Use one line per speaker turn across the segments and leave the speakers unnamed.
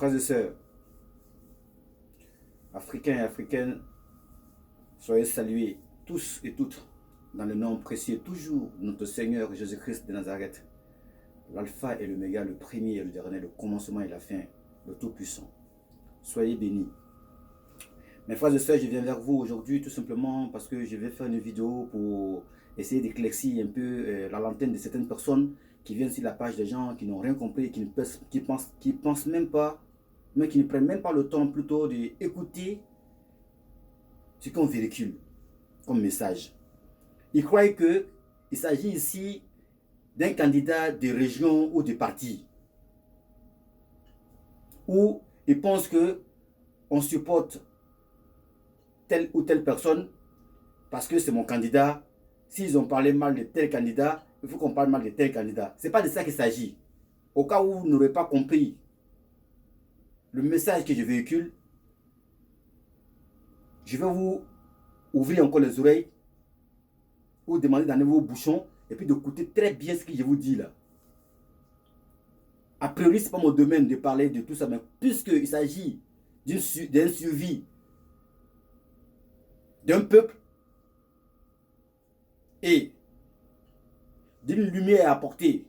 Frères et sœurs, Africains et Africaines, soyez salués tous et toutes dans le nom précieux toujours de notre Seigneur Jésus-Christ de Nazareth, l'alpha et l'oméga, le premier et le dernier, le commencement et la fin, le Tout-Puissant. Soyez bénis. Mes frères et sœurs, je viens vers vous aujourd'hui tout simplement parce que je vais faire une vidéo pour essayer d'éclaircir un peu la lanterne de certaines personnes qui viennent sur la page des gens qui n'ont rien compris, qui pensent même pas, mais qui ne prennent même pas le temps plutôt d'écouter ce qu'on véhicule comme message. Ils croient qu'il s'agit ici d'un candidat de région ou de parti, où ils pensent qu'on supporte telle ou telle personne parce que c'est mon candidat. S'ils ont parlé mal de tel candidat, il faut qu'on parle mal de tel candidat. Ce n'est pas de ça qu'il s'agit. Au cas où vous n'aurez pas compris le message que je véhicule, je vais vous ouvrir encore les oreilles, vous demander d'enlever vos bouchons et puis d'écouter très bien ce que je vous dis là. A priori, ce n'est pas mon domaine de parler de tout ça, mais puisqu'il s'agit d'un suivi d'un peuple et d'une lumière à apporter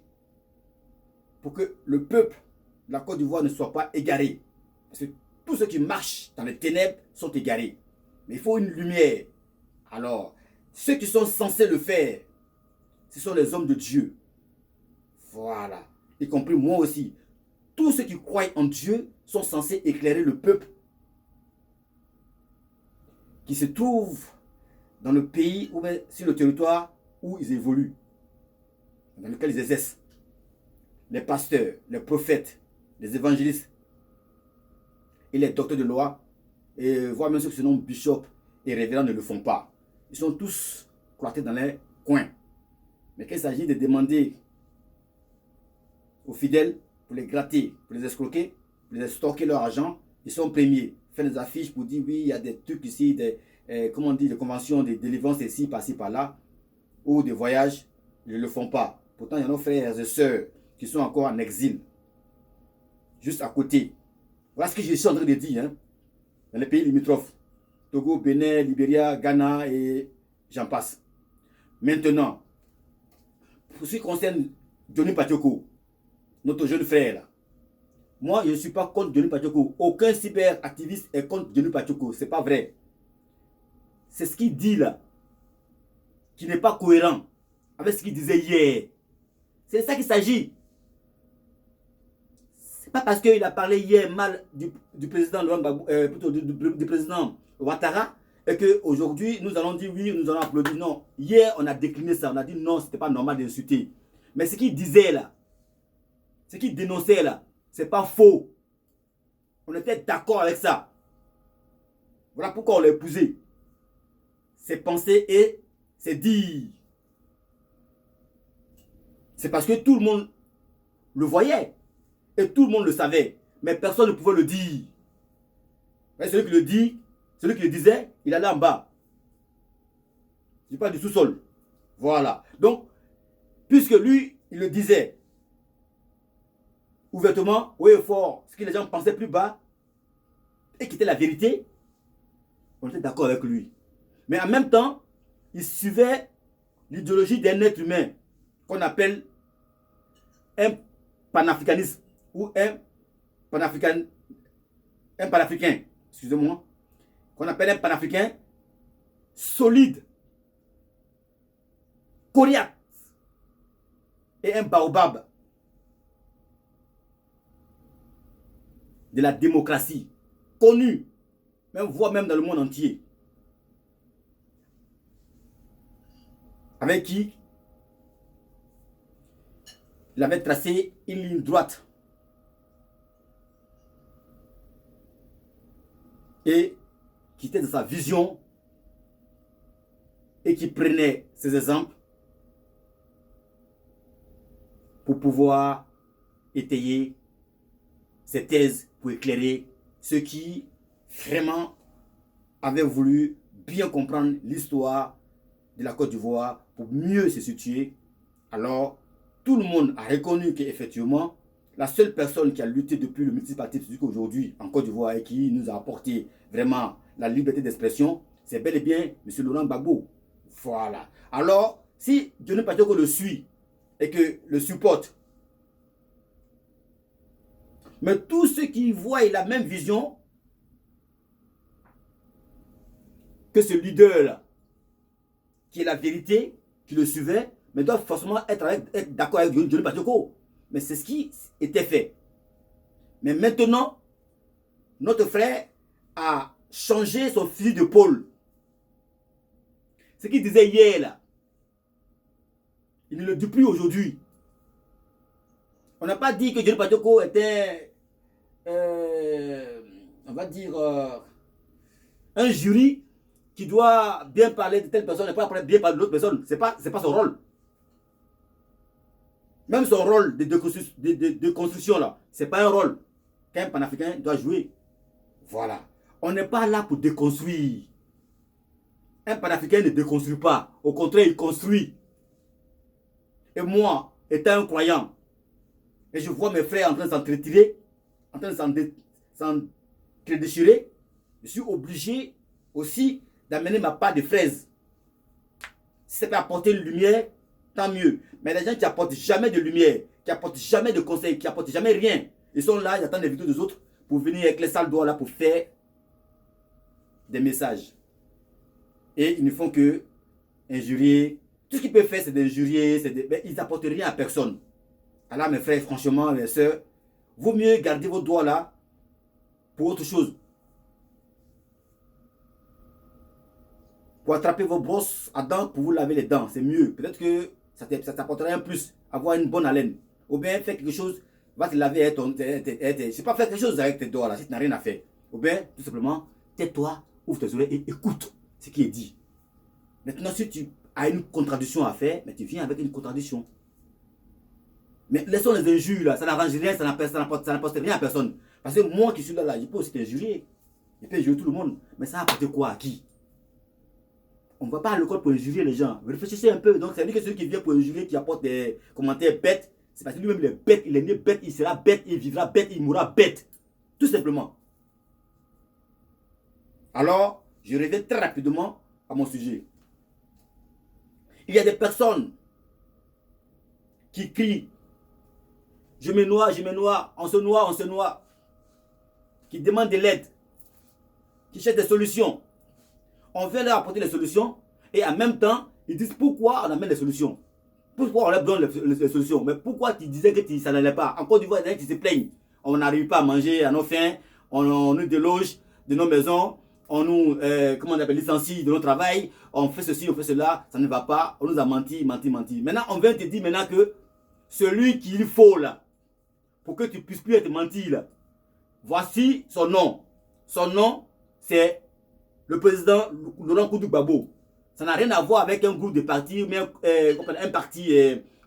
pour que le peuple de la Côte d'Ivoire ne soit pas égaré. Parce que tous ceux qui marchent dans les ténèbres sont égarés. Mais il faut une lumière. Alors, ceux qui sont censés le faire, ce sont les hommes de Dieu. Voilà. Y compris moi aussi. Tous ceux qui croient en Dieu sont censés éclairer le peuple qui se trouve dans le pays ou sur le territoire où ils évoluent, dans lequel ils exercent. Les pasteurs, les prophètes, les évangélistes et les docteurs de loi, et voire même ceux qui se nomment bishop et révérend ne le font pas. Ils sont tous cloîtrés dans les coins. Mais quand il s'agit de demander aux fidèles pour les gratter, pour les escroquer, pour les stocker leur argent, ils sont premiers. Faire des affiches pour dire oui, il y a des trucs ici, comment on dit, des conventions de délivrance ici, par-ci, par-là, ou des voyages, ils ne le font pas. Pourtant, il y a nos frères et sœurs qui sont encore en exil, juste à côté. Voilà ce que je suis en train de dire, hein, dans les pays limitrophes. Togo, Bénin, Libéria, Ghana et j'en passe. Maintenant, pour ce qui concerne Johnny Patioko, notre jeune frère là, moi je ne suis pas contre Johnny Patioko. Aucun cyberactiviste est contre Johnny Patioko. C'est pas vrai. C'est ce qu'il dit là, qui n'est pas cohérent avec ce qu'il disait hier. C'est de ça qu'il s'agit. C'est pas parce qu'il a parlé hier mal du président plutôt du président Ouattara et qu'aujourd'hui nous allons dire oui, nous allons applaudir. Non, hier on a décliné ça, on a dit non, c'était pas normal d'insulter. Mais ce qu'il disait là, ce qu'il dénonçait là, c'est pas faux. On était d'accord avec ça. Voilà pourquoi on l'a épousé. C'est penser et c'est dire. C'est parce que tout le monde le voyait et tout le monde le savait, mais personne ne pouvait le dire. Mais celui qui le dit, celui qui le disait, il allait en bas. Je parle du sous-sol. Voilà. Donc, puisque lui, il le disait ouvertement, haut et fort, ce que les gens pensaient plus bas, et qui était la vérité, on était d'accord avec lui. Mais en même temps, il suivait l'idéologie d'un être humain qu'on appelle un panafricanisme ou un panafricain, excusez-moi, qu'on appelle un panafricain solide, coriace et un baobab de la démocratie, connu, voire même dans le monde entier, avec qui il avait tracé une ligne droite et qui était dans sa vision et qui prenait ses exemples pour pouvoir étayer ses thèses, pour éclairer ceux qui vraiment avaient voulu bien comprendre l'histoire de la Côte d'Ivoire pour mieux se situer. Alors, tout le monde a reconnu qu'effectivement, la seule personne qui a lutté depuis le multipartisme jusqu'à aujourd'hui en Côte d'Ivoire et qui nous a apporté vraiment la liberté d'expression, c'est bel et bien M. Laurent Gbagbo. Voilà. Alors, si Johnny Pacheco le suit et que le supporte, mais tous ceux qui voient la même vision que ce leader-là, qui est la vérité, qui le suivait, mais doivent forcément être d'accord avec Johnny Pacheco. Mais c'est ce qui était fait. Mais maintenant, notre frère a changé son fusil de pôle. Ce qu'il disait hier, là, il ne le dit plus aujourd'hui. On n'a pas dit que Johnny Pacheco était, on va dire, un jury qui doit bien parler de telle personne et pas bien parler de l'autre personne. Ce n'est pas son rôle. Même son rôle de construction, là, ce n'est pas un rôle qu'un panafricain doit jouer. Voilà. On n'est pas là pour déconstruire. Un panafricain ne déconstruit pas. Au contraire, il construit. Et moi, étant un croyant, et je vois mes frères en train de s'entretirer, en train de s'entre-déchirer, je suis obligé aussi d'amener ma part de fraises. Si ça peut apporter une lumière, tant mieux. Mais les gens qui n'apportent jamais de lumière, qui n'apportent jamais de conseils, qui n'apportent jamais rien, ils sont là, ils attendent les vidéos des autres pour venir avec les sales doigts là pour faire des messages. Et ils ne font que injurier. Tout ce qu'ils peuvent faire, c'est d'injurier, mais ils n'apportent rien à personne. Alors mes frères, franchement, mes soeurs, vaut mieux garder vos doigts là pour autre chose. Pour attraper vos brosses à dents pour vous laver les dents, c'est mieux. Peut-être que ça t'apportera un plus, avoir une bonne haleine. Ou bien faire quelque chose, va te laver avec je sais pas, faire quelque chose avec tes doigts là, si tu n'as rien à faire. Ou bien, tout simplement, tais-toi, ouvre tes oreilles et écoute ce qui est dit. Maintenant, si tu as une contradiction à faire, mais tu viens avec une contradiction. Mais laissons les injures là, ça n'arrange rien, ça n'apporte rien à personne. Parce que moi qui suis là, je peux aussi t'injurier. Je peux injurier tout le monde. Mais ça apporte quoi à qui? On ne va pas à l'école pour injurier les gens. Réfléchissez un peu. Donc, c'est-à-dire que celui qui vient pour injurier, qui apporte des commentaires bêtes, c'est parce que lui-même il est bête, il est né bête, il sera bête, il vivra bête, il mourra bête. Tout simplement. Alors, je reviens très rapidement à mon sujet. Il y a des personnes qui crient je me noie, on se noie, qui demandent de l'aide, qui cherchent des solutions. On vient leur apporter les solutions et en même temps, ils disent pourquoi on amène les solutions. Pourquoi on leur donne les solutions. Mais pourquoi tu disais que ça n'allait pas? En Côte d'Ivoire, il y en a qui se plaignent. On n'arrive pas à manger à nos fins, on nous déloge de nos maisons, on nous comment on appelle, licencie de notre travail, on fait ceci, on fait cela, ça ne va pas, on nous a menti. Maintenant, on vient te dire maintenant que celui qu'il faut là, pour que tu puisses plus être menti là, voici son nom. Son nom, c'est le président Laurent Gbagbo. Ça n'a rien à voir avec un groupe de partis, mais un parti,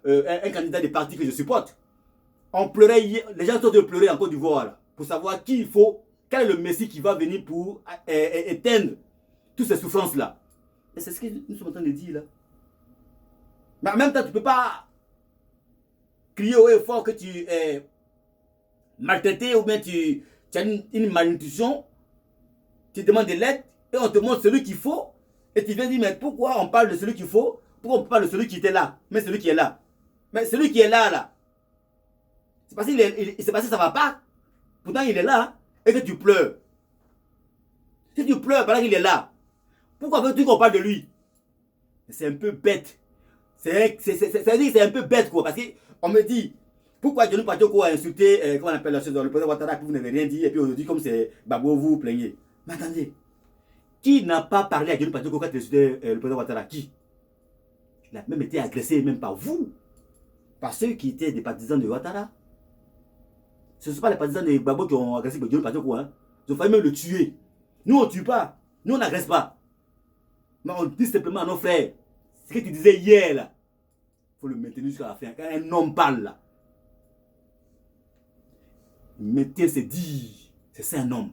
un candidat de parti que je supporte. On pleurait hier, les gens sont de pleurer en Côte d'Ivoire là, pour savoir qui il faut, quel est le Messie qui va venir pour éteindre toutes ces souffrances là. Et c'est ce que nous sommes en train de dire là. Mais en même temps, tu ne peux pas crier haut et fort que tu es maltraité ou bien tu as une malnutrition, tu demandes de l'aide et on te montre celui qu'il faut et tu viens dire mais pourquoi on parle de celui qu'il faut, pourquoi on parle de celui qui était là, mais celui qui est là. Mais celui qui est là, c'est parce que ça va pas, pourtant il est là et que tu pleures. Si tu pleures pendant qu'il est là, pourquoi veux-tu qu'on parle de lui? C'est un peu bête. C'est un peu bête quoi, parce qu'on me dit pourquoi Johnny Pacheco a insulté, comment on appelle la chose, le président Ouattara, que vous n'avez rien dit, et puis aujourd'hui, comme c'est Gbagbo, vous vous plaignez. Mais attendez, qui n'a pas parlé à Johnny Pacheco quand il insultait le président Ouattara? Qui? Il a même été agressé, même par vous, par ceux qui étaient des partisans de Ouattara. Ce ne sont pas les partisans de Gbagbo qui ont agressé Johnny Pacheco, hein. Ils ont failli même le tuer. Nous, on ne tue pas, nous, on n'agresse pas. Mais on dit simplement à nos frères, ce que tu disais hier, là, il faut le maintenir jusqu'à la fin. Quand un homme parle, là, mettez c'est dire, c'est un homme.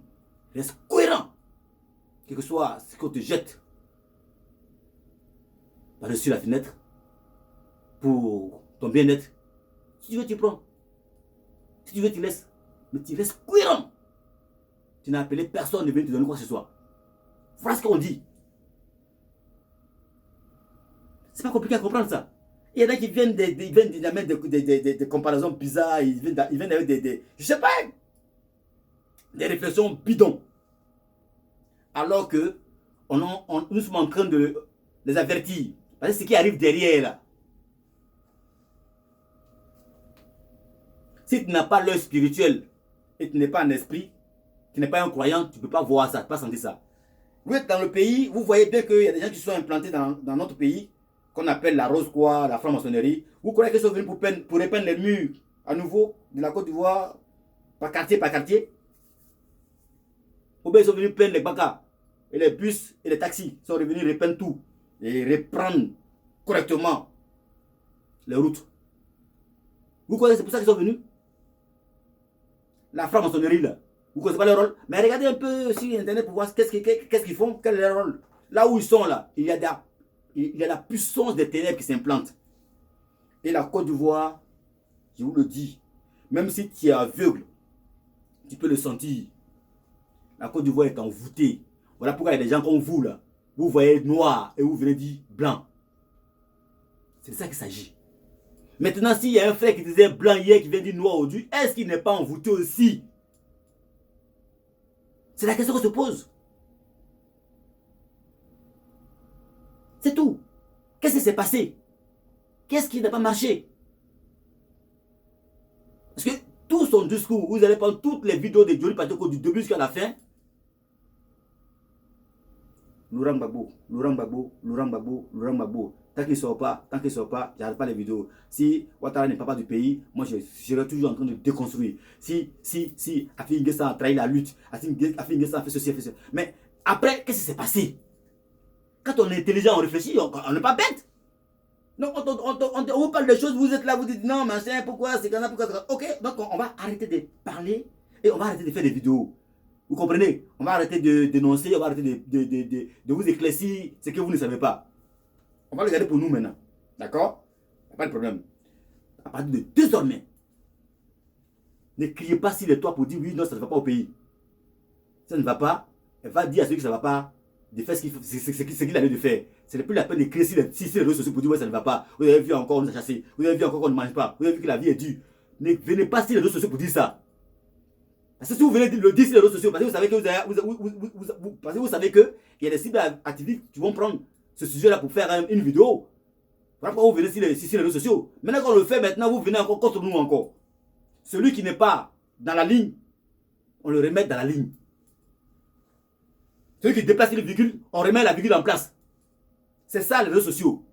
Reste cohérent. Quel que soit ce qu'on te jette par-dessus la fenêtre pour ton bien-être. Si tu veux, tu prends. Si tu veux, tu laisses. Mais tu restes cohérent. Tu n'as appelé personne de venir te donner quoi que ce soit. Voilà ce qu'on dit. C'est pas compliqué à comprendre ça. Il y en a qui viennent des comparaisons bizarres, ils viennent avec je sais pas, des réflexions bidons. Alors que nous sommes en train de les avertir. Parce que ce qui arrive derrière là. Si tu n'as pas l'œil spirituel et tu n'es pas un esprit, tu n'es pas un croyant, tu ne peux pas voir ça, tu ne peux pas sentir ça. Vous êtes dans le pays, vous voyez bien qu'il y a des gens qui sont implantés dans notre pays, qu'on appelle la rose-croix, la franc-maçonnerie. Vous croyez qu'ils sont venus pour repeindre les murs à nouveau de la Côte d'Ivoire, par quartier par quartier? Ou bien ils sont venus peindre les bancas, et les bus et les taxis sont revenus repeindre tout et reprendre correctement les routes. Vous croyez que c'est pour ça qu'ils sont venus? La franc-maçonnerie là. Vous ne connaissez pas leur rôle? Mais regardez un peu sur internet pour voir qu'est-ce qu'ils font, quel est leur rôle. Là où ils sont là, il y a la puissance des ténèbres qui s'implante. Et la Côte d'Ivoire, je vous le dis, même si tu es aveugle, tu peux le sentir. La Côte d'Ivoire est envoûtée. Voilà pourquoi il y a des gens comme vous là. Vous voyez noir et vous venez dire blanc. C'est de ça qu'il s'agit. Maintenant, s'il y a un frère qui disait blanc hier, qui vient dire noir aujourd'hui, est-ce qu'il n'est pas envoûté aussi? C'est la question qu'on se pose. C'est tout. Qu'est-ce qui s'est passé? Qu'est-ce qui n'a pas marché? Parce que tout son discours, vous allez prendre toutes les vidéos de Johnny Patoko du début jusqu'à la fin. Laurent Gbagbo, Laurent Gbagbo, Laurent Gbagbo, Laurent Gbagbo. Tant qu'il ne sort pas, j'arrête pas les vidéos. Si Ouattara n'est pas du pays, moi je serai toujours en train de déconstruire. Si Afi N'Guessan a trahi la lutte, Afi N'Guessan a fait ceci, a fait ceci. Mais après, qu'est-ce qui s'est passé? Quand on est intelligent, on réfléchit, on n'est pas bête. Donc on vous parle des choses, vous êtes là, vous dites non, machin, pourquoi, c'est comme ça, pourquoi. Ok, donc on va arrêter de parler et on va arrêter de faire des vidéos. Vous comprenez? On va arrêter de dénoncer, on va arrêter de vous éclaircir ce que vous ne savez pas. On va le garder pour nous maintenant. D'accord? Pas de problème. À partir de désormais, ne criez pas sur les toits pour dire oui, non, ça ne va pas au pays. Ça ne va pas. Elle va dire à celui que ça ne va pas de faire ce qu'il a lieu de faire. Ce n'est plus la peine de crier sur les réseaux sociaux pour dire ouais, ça ne va pas. Vous avez vu encore, on nous a chassé. Vous avez vu encore qu'on ne mange pas. Vous avez vu que la vie est dure. Ne venez pas sur les réseaux sociaux pour dire ça. Parce que si vous venez le dire sur les réseaux sociaux, parce que vous savez que vous savez qu'il y a des cibles activistes qui vont prendre ce sujet-là pour faire une vidéo. Voilà pourquoi vous venez sur les réseaux sociaux. Maintenant qu'on le fait, maintenant vous venez encore contre nous encore. Celui qui n'est pas dans la ligne, on le remet dans la ligne. Celui qui déplace une virgule, on remet la virgule en place. C'est ça les réseaux sociaux.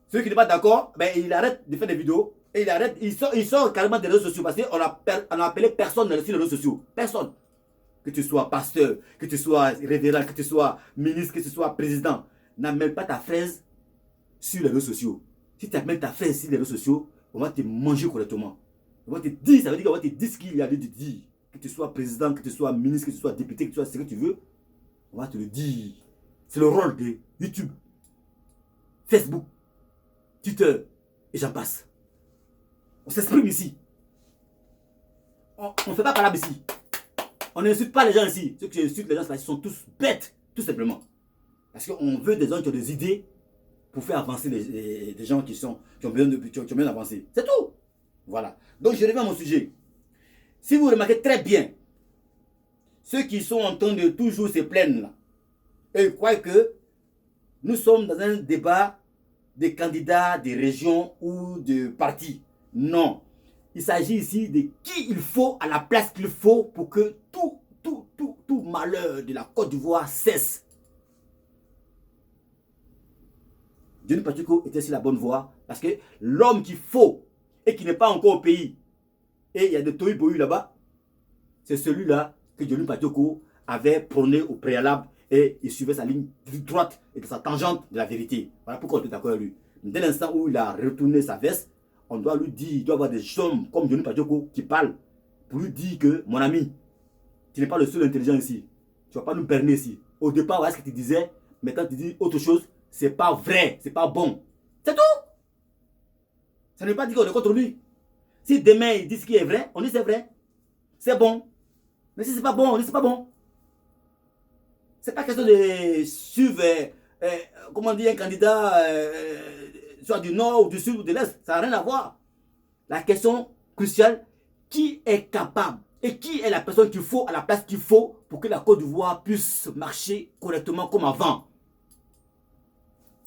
Celui qui n'est pas d'accord, ben, il arrête de faire des vidéos. Et il sort carrément des réseaux sociaux parce qu'on a appelé personne sur les réseaux sociaux. Personne. Que tu sois pasteur, que tu sois révérend, que tu sois ministre, que tu sois président. N'amène pas ta fraise sur les réseaux sociaux. Si tu amènes ta fraise sur les réseaux sociaux, on va te manger correctement. On va te dire, ça veut dire qu'on va te dire ce qu'il y a lieu de dire. Que tu sois président, que tu sois ministre, que tu sois député, que tu sois ce que tu veux, on va te le dire. C'est le rôle de YouTube, Facebook, Twitter, et j'en passe. On s'exprime ici. On ne fait pas parler ici. On n'insulte pas les gens ici. Ceux qui insultent les gens, ils sont tous bêtes, tout simplement. Parce qu'on veut des gens qui ont des idées pour faire avancer des gens qui ont bien avancé. C'est tout. Voilà. Donc je reviens à mon sujet. Si vous remarquez très bien, ceux qui sont en train de toujours se plaindre là, et ils croient que nous sommes dans un débat des candidats, des régions ou de partis. Non. Il s'agit ici de qui il faut à la place qu'il faut pour que tout malheur de la Côte d'Ivoire cesse. Johnny Patoko était sur la bonne voie parce que l'homme qu'il faut et qui n'est pas encore au pays, et il y a des Tohu Bohu là-bas, c'est celui-là que Johnny Patoko avait prôné au préalable et il suivait sa ligne droite et sa tangente de la vérité. Voilà pourquoi on est d'accord avec lui. Dès l'instant où il a retourné sa veste, on doit lui dire, il doit y avoir des hommes comme Johnny Patoko qui parlent pour lui dire que, mon ami, tu n'es pas le seul intelligent ici. Tu ne vas pas nous berner ici. Au départ, voilà ce que tu disais, maintenant tu dis autre chose, c'est pas vrai, c'est pas bon. C'est tout. Ça ne veut pas dire qu'on est contre lui. Si demain il dit ce qui est vrai, on dit c'est vrai. c'est bon. Mais si c'est pas bon, c'est pas bon. C'est pas question de suivre, comment dire, un candidat, soit du nord ou du sud ou de l'est. Ça n'a rien à voir. La question cruciale, qui est capable et qui est la personne qu'il faut à la place qu'il faut pour que la Côte d'Ivoire puisse marcher correctement comme avant.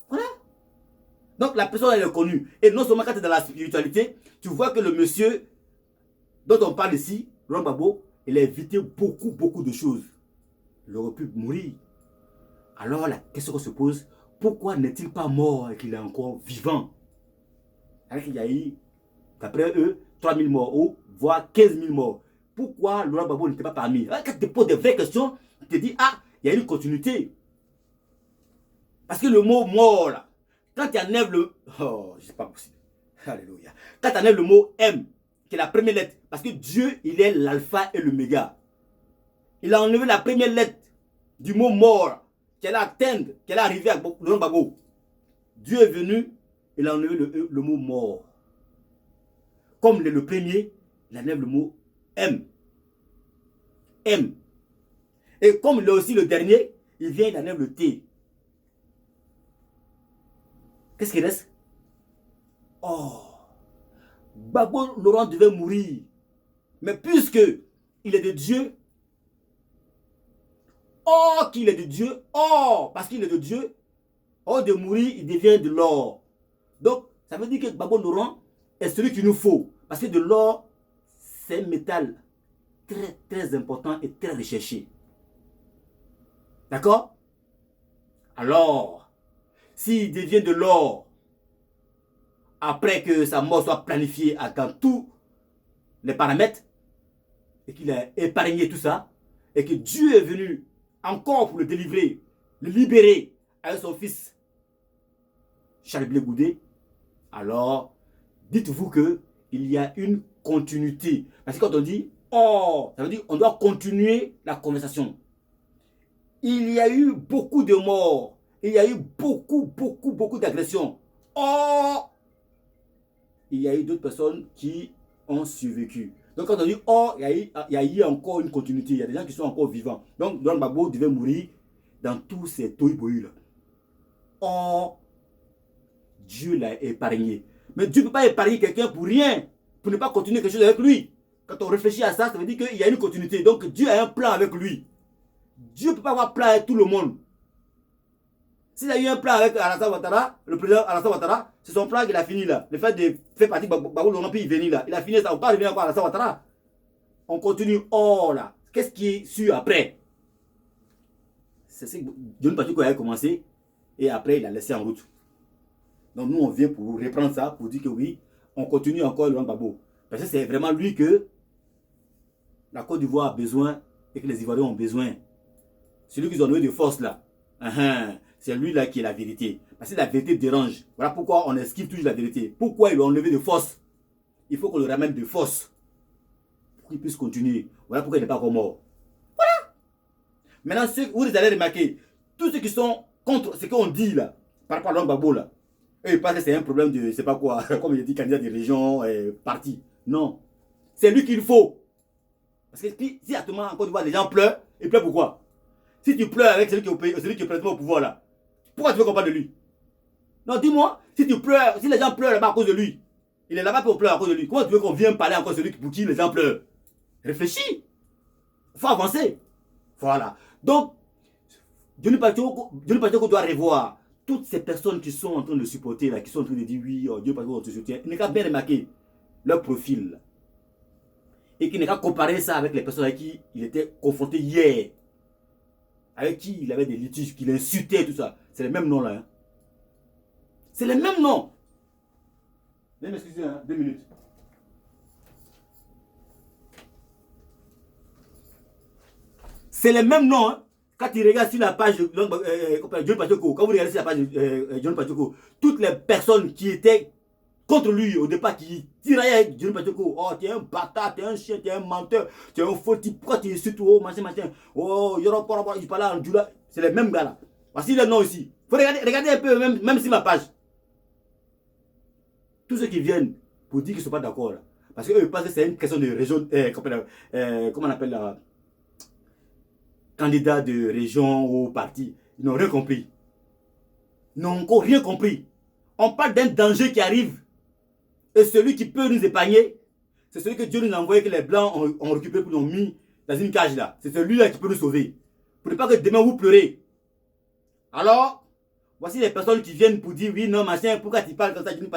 Voilà. Donc la personne, elle est connue. Et non seulement quand tu es dans la spiritualité, tu vois que le monsieur dont on parle ici, Laurent Gbagbo, il a évité beaucoup de choses. Il aurait pu mourir. Alors la question qu'on se pose, pourquoi n'est-il pas mort et qu'il est encore vivant? Alors qu'il y a eu, d'après eux, 3000 morts ou voire 15 000 morts. Pourquoi Laurent Gbagbo n'était pas parmi? Quand tu te poses des vraies questions, tu te dis, ah, il y a une continuité. Parce que le mot mort, là, quand tu enlèves le... Oh, c'est pas possible. Alléluia. Quand tu enlèves le mot M, qui est la première lettre, parce que Dieu, il est l'alpha et l'oméga. Il a enlevé la première lettre du mot mort, qu'elle a atteinte, qu'elle est arrivée à Laurent Gbagbo. Dieu est venu, il a enlevé le mot mort. Comme il est le premier, il enlève le mot M. M. Et comme il est aussi le dernier, il vient, il enlève le T. Qu'est-ce qui reste? Oh, Gbagbo Laurent devait mourir. Mais puisque il est de Dieu, or qu'il est de Dieu, or parce qu'il est de Dieu, or de mourir, il devient de l'or. Donc, ça veut dire que Gbagbo Laurent est celui qu'il nous faut. Parce que de l'or, c'est un métal très important et très recherché. D'accord? Alors, s'il devient de l'or, après que sa mort soit planifiée dans tous les paramètres, et qu'il a épargné tout ça, et que Dieu est venu encore pour le délivrer, le libérer avec son fils Charles Blé Goudé, alors dites-vous que il y a une continuité. Parce que quand on dit oh, ça veut dire qu'on doit continuer la conversation. Il y a eu beaucoup de morts. Il y a eu beaucoup d'agressions. Or, il y a eu d'autres personnes qui ont survécu. Donc quand on dit oh, il y a eu encore une continuité. Il y a des gens qui sont encore vivants. Donc Laurent Gbagbo devait mourir dans tous ces tohubohu là. Or, Dieu l'a épargné. Mais Dieu ne peut pas épargner quelqu'un pour rien, pour ne pas continuer quelque chose avec lui. Quand on réfléchit à ça, ça veut dire qu'il y a une continuité. Donc Dieu a un plan avec lui. Dieu ne peut pas avoir un plan avec tout le monde. S'il a eu un plan avec Alassane Ouattara, le président Alassane Ouattara, c'est son plan qu'il a fini là. Le fait de faire partie de Gbagbo Laurent puis il venir là. Il a fini ça. On ne peut pas revenir encore à Alassane Ouattara. On continue. Oh là. Qu'est-ce qui est sûr après? C'est ce que John Patrick a commencé et après il a laissé en route. Donc nous on vient pour reprendre ça, pour dire que oui, on continue encore Laurent Gbagbo. Parce que c'est vraiment lui que la Côte d'Ivoire a besoin et que les Ivoiriens ont besoin. Celui qu'ils ont donné de force là. C'est lui là qui est la vérité. Parce que la vérité dérange. Voilà pourquoi on esquive toujours la vérité. Pourquoi ils l'ont enlevé de force? Il faut qu'on le ramène de force. Pour qu'il puisse continuer. Voilà pourquoi il n'est pas encore mort. Voilà. Maintenant, vous allez remarquer, tous ceux qui sont contre ce qu'on dit là, par rapport à Laurent Gbagbo là, eux ils pensent que c'est un problème de, je sais pas quoi, comme il dit, candidat de région, parti. Non. C'est lui qu'il faut. Parce que si actuellement en Côte d'Ivoire les gens pleurent, ils pleurent pourquoi? Si tu pleures avec celui qui est présentement au pouvoir là, pourquoi tu veux qu'on parle de lui? Non, dis-moi, si tu pleures, si les gens pleurent là-bas à cause de lui, il est là-bas pour pleurer à cause de lui, comment tu veux qu'on vienne parler encore de celui pour qui les gens pleurent? Réfléchis. Il faut avancer. Voilà. Donc, Johnny Pacheco doit revoir toutes ces personnes qui sont en train de supporter là, qui sont en train de dire oui, Johnny Pacheco te soutient. Il n'est qu'à bien remarquer leur profil là. Et qu'il n'est qu'à comparer ça avec les personnes avec qui il était confronté hier. Avec qui il avait des litiges, qu'il insultait, tout ça. C'est les mêmes noms là. Hein. C'est les mêmes noms. Veuillez m'excuser, hein, 2 minutes. C'est les mêmes noms. Hein. Quand tu regardes sur la page de Johnny Pacheco, quand vous regardez sur la page de Johnny Pacheco, toutes les personnes qui étaient contre lui au départ, qui tiraient avec Johnny Pacheco, oh, tu es un bâtard, tu es un chien, tu es un menteur, tu es un faux type, pourquoi tu es insultes, oh, machin, oh, il parle en Djoula. C'est les mêmes gars là. Voici les noms ici. Il faut regarder un peu, même sur ma page. Tous ceux qui viennent pour dire qu'ils ne sont pas d'accord là. Parce qu'eux pensent que c'est une question de région, comment on appelle la candidat de région ou parti. Ils n'ont rien compris. Ils n'ont encore rien compris. On parle d'un danger qui arrive. Et celui qui peut nous épargner, c'est celui que Dieu nous a envoyé, que les Blancs ont récupéré pour nous mis dans une cage là. C'est celui-là qui peut nous sauver. Pour ne pas que demain vous pleurez. Alors, voici les personnes qui viennent pour dire oui, non, machin, pourquoi tu parles comme ça, Johnny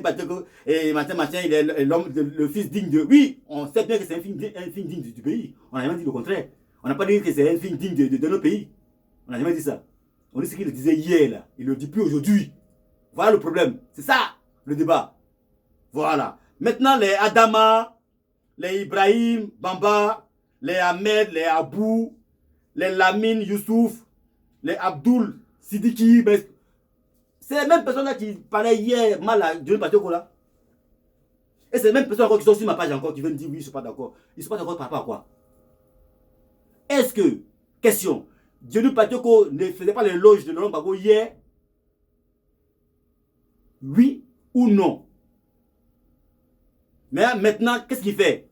Pacheco, et machin, il est l'homme, le fils digne de. Oui, on sait bien que c'est un fils digne du pays. On n'a jamais dit le contraire. On n'a pas dit que c'est un fils digne de notre pays. On n'a jamais dit ça. On dit ce qu'il le disait hier là. Il ne le dit plus aujourd'hui. Voilà le problème. C'est ça le débat. Voilà. Maintenant, les Adama, les Ibrahim, Bamba, les Ahmed, les Abou, les Lamine, Youssouf, les Abdul, Sidiki, c'est les mêmes personnes-là qui parlaient hier mal à Johnny Pacheco là. Et c'est les mêmes personnes encore qui sont sur ma page encore qui viennent dire oui, ils ne sont pas d'accord. Ils ne sont pas d'accord par rapport à quoi? Est-ce que, question, Johnny Pacheco ne faisait pas l'éloge de Laurent Gbagbo hier? Oui ou non? Mais maintenant, qu'est-ce qu'il fait?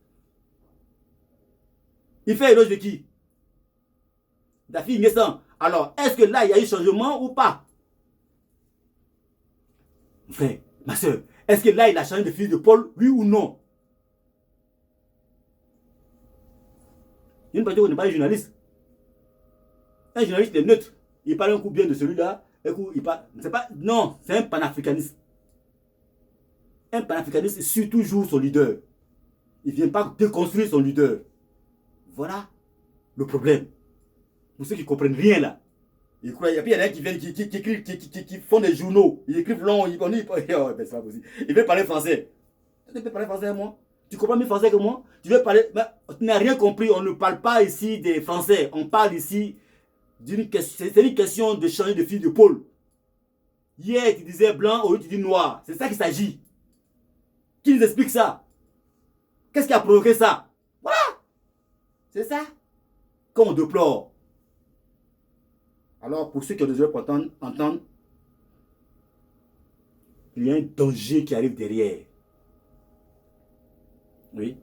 Il fait l'éloge de qui? La fille naissante. Alors, est-ce que là, il y a eu changement ou pas? Frère, ma soeur, est-ce que là, il a changé de fils de Paul, oui ou non? Johnny Pacheco n'est pas un journaliste. Un journaliste est neutre. Il parle un coup bien de celui-là, un coup il parle. C'est pas. Non, c'est un panafricaniste. Un panafricaniste suit toujours son leader. Il ne vient pas déconstruire son leader. Voilà le problème. Pour ceux qui ne comprennent rien là. Il y en a qui viennent, qui font des journaux. Ils écrivent long. C'est pas possible. Ils veulent parler français. Tu peux parler français avec moi? Tu comprends mieux français que moi? Tu veux parler. Mais tu n'as rien compris. On ne parle pas ici des Français. On parle ici d'une question. C'est une question de changer de fil de pôle. Hier, tu disais blanc, aujourd'hui, tu dis noir. C'est ça qu'il s'agit. Qui nous explique ça? Qu'est-ce qui a provoqué ça? Voilà. C'est ça qu'on déplore. Alors, pour ceux qui ont des oreilles pour entendre, il y a un danger qui arrive derrière. Oui.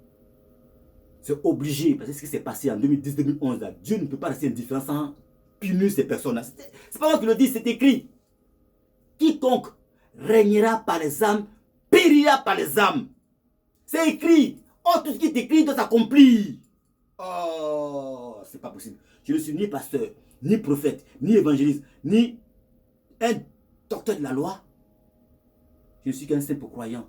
C'est obligé, parce que ce qui s'est passé en 2010-2011, Dieu ne peut pas rester indifférent sans punir ces personnes-là. C'est pas moi qui le dis, c'est écrit. Quiconque régnera par les âmes, périra par les âmes. C'est écrit. Oh, tout ce qui est écrit doit s'accomplir. Oh, c'est pas possible. Je ne suis ni pasteur, ni prophète, ni évangéliste, ni un docteur de la loi. Je ne suis qu'un simple croyant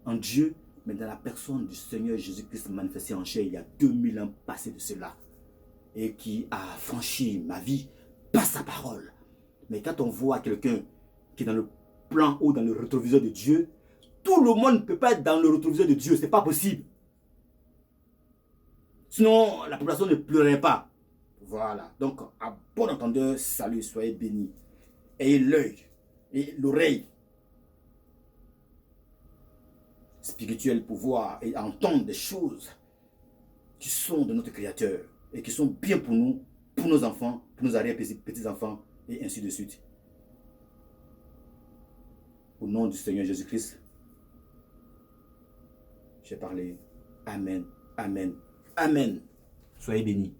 en Dieu, mais dans la personne du Seigneur Jésus-Christ manifesté en chair il y a 2000 ans passé de cela. Et qui a franchi ma vie par sa parole. Mais quand on voit quelqu'un qui est dans le plan ou dans le rétroviseur de Dieu, tout le monde ne peut pas être dans le rétroviseur de Dieu. Ce n'est pas possible. Sinon, la population ne pleurerait pas. Voilà. Donc, à bon entendeur, salut, soyez bénis. Ayez l'œil et l'oreille spirituelle pour voir et entendre des choses qui sont de notre Créateur et qui sont bien pour nous, pour nos enfants, pour nos arrière-petits-enfants et ainsi de suite. Au nom du Seigneur Jésus-Christ, j'ai parlé. Amen, amen, amen. Soyez bénis.